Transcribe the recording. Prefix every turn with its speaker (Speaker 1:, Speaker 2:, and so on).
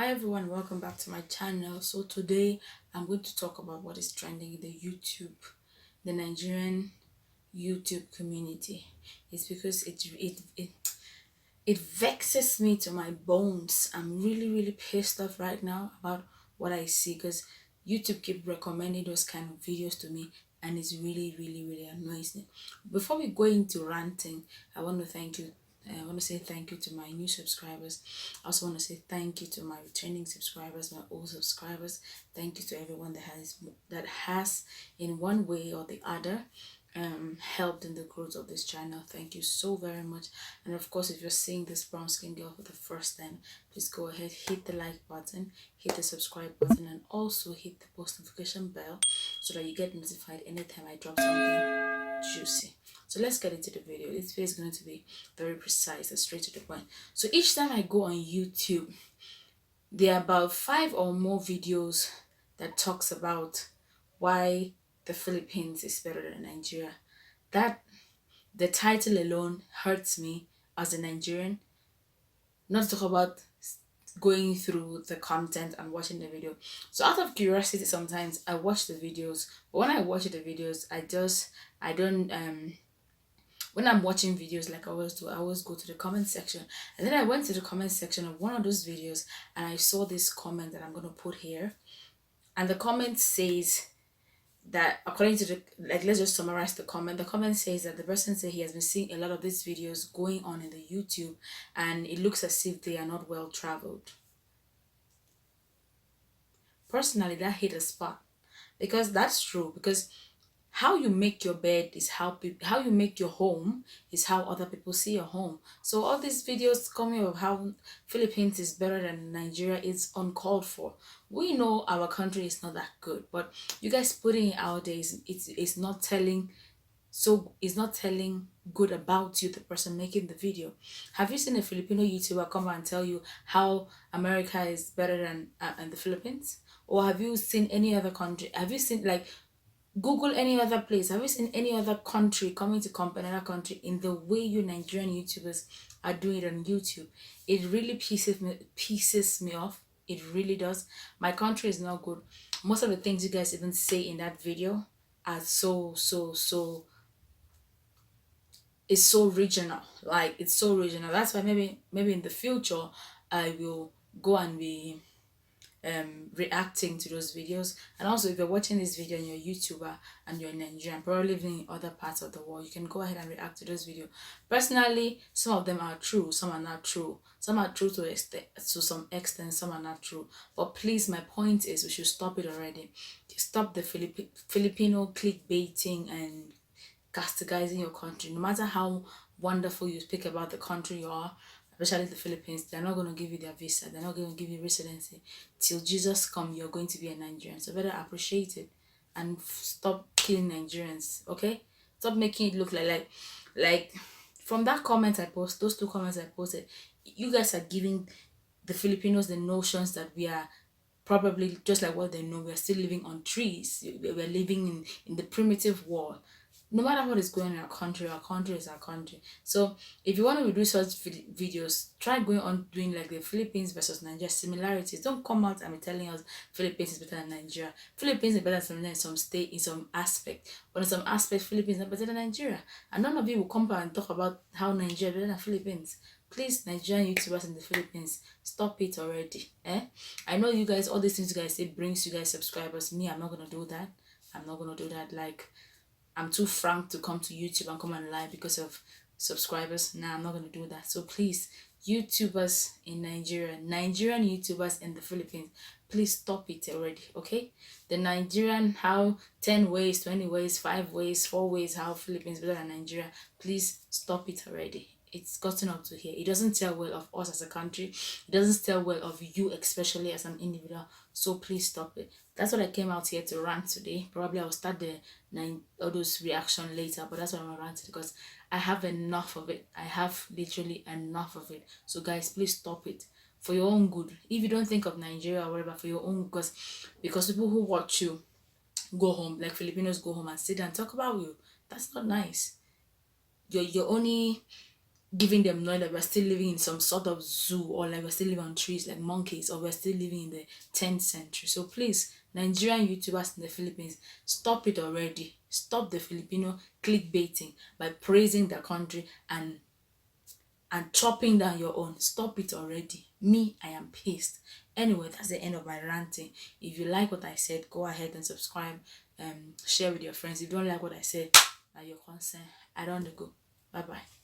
Speaker 1: Hi everyone, welcome back to my channel. So today I'm going to talk about what is trending in the Nigerian YouTube community. It's because it vexes me to my bones. I'm really pissed off right now about what I see because YouTube keep recommending those kind of videos to me, and it's really annoys me. Before we go into ranting, I want to thank you. I want to say thank you to my new subscribers. I also want to say thank you to my returning subscribers, my old subscribers. Thank you to everyone that has in one way or the other helped in the growth of this channel. Thank you so very much. And of course, if you're seeing this brown skin girl for the first time, please go ahead, hit the like button, hit the subscribe button, and also hit the post notification bell so that you get notified anytime I drop something juicy. So let's get into the video. This video is going to be very precise and straight to the point. So each time I go on YouTube, there are about 5 or more videos that talks about why the Philippines is better than Nigeria. That the title alone hurts me as a Nigerian. Not to talk about going through the content and watching the video. So out of curiosity, sometimes I watch the videos, but when I watch the videos, I don't when I'm watching videos like I always do, I always go to the comment section. And then I went to the comment section of one of those videos and I saw this comment that I'm gonna put here. And the comment says that, according to the, like, let's just summarize the comment. The comment says that the person said he has been seeing a lot of these videos going on in the YouTube and it looks as if they are not well traveled. Personally, that hit a spot because that's true. Because how you make your bed is how you make your home is how other people see your home. So all these videos coming of how Philippines is better than Nigeria is uncalled for. We know our country is not that good, but you guys putting it out there it's not telling. So it's not telling good about you, the person making the video. Have you seen a Filipino YouTuber come and tell you how America is better than the Philippines? Or have you seen any other country? Have you seen, like, Google any other place? Have you seen any other country coming to compare another country in the way you Nigerian YouTubers are doing it on YouTube? It really pieces me off. It really does. My country is not good. Most of the things you guys even say in that video are so it's so regional. Like, it's so regional. That's why maybe in the future I will go and be reacting to those videos. And also, if you're watching this video and you're a YouTuber and you're in Nigeria, probably living in other parts of the world, you can go ahead and react to those videos. Personally, some of them are true, some are not true. Some are true to some extent, some are not true. But please, my point is we should stop it already. Stop the Filipino clickbaiting and castigizing your country. No matter how wonderful you speak about the country you are, especially the Philippines, they're not going to give you their visa. They're not going to give you residency. Till Jesus come, you're going to be a Nigerian. So better appreciate it and stop killing Nigerians, okay? Stop making it look like from that comment I post, those 2 comments I posted, you guys are giving the Filipinos the notions that we are probably just like what they know. We're still living on trees. We're living in the primitive world. No matter what is going on in our country is our country. So if you want to do such videos, try going on doing like the Philippines versus Nigeria similarities. Don't come out and be telling us Philippines is better than Nigeria. Philippines is better than Nigeria in some state, in some aspect, but in some aspect Philippines are better than Nigeria. And none of you will come back and talk about how Nigeria is better than Philippines. Please, Nigerian YouTubers in the Philippines, stop it already. I know you guys, all these things you guys say brings you guys subscribers. Me, I'm not gonna do that. I'm not gonna do that. Like, I'm too frank to come to YouTube and come and lie because of subscribers. Nah, I'm not going to do that. So please, YouTubers in Nigeria, Nigerian YouTubers in the Philippines, please stop it already, okay? The Nigerian, how 10 ways, 20 ways, 5 ways, 4 ways, how Philippines better than Nigeria, please stop it already. It's gotten up to here. It doesn't tell well of us as a country. It doesn't tell well of you, especially as an individual. So please stop it. That's what I came out here to rant today. Probably I'll start all those reaction later, but that's what I'm ranting because I have enough of it. I have literally enough of it. So guys, please stop it for your own good. If you don't think of Nigeria or whatever, for your own, because people who watch you go home, like Filipinos go home and sit and talk about you. That's not nice. You're only giving them knowledge that we're still living in some sort of zoo, or like we're still living on trees like monkeys, or we're still living in the 10th century. So please, Nigerian YouTubers in the Philippines, stop it already. Stop the Filipino clickbaiting by praising the country and chopping down your own. Stop it already. Me, I am pissed. Anyway, that's the end of my ranting. If you like what I said, go ahead and subscribe, share with your friends. If you don't like what I said, now your concern. I don't go. Bye bye.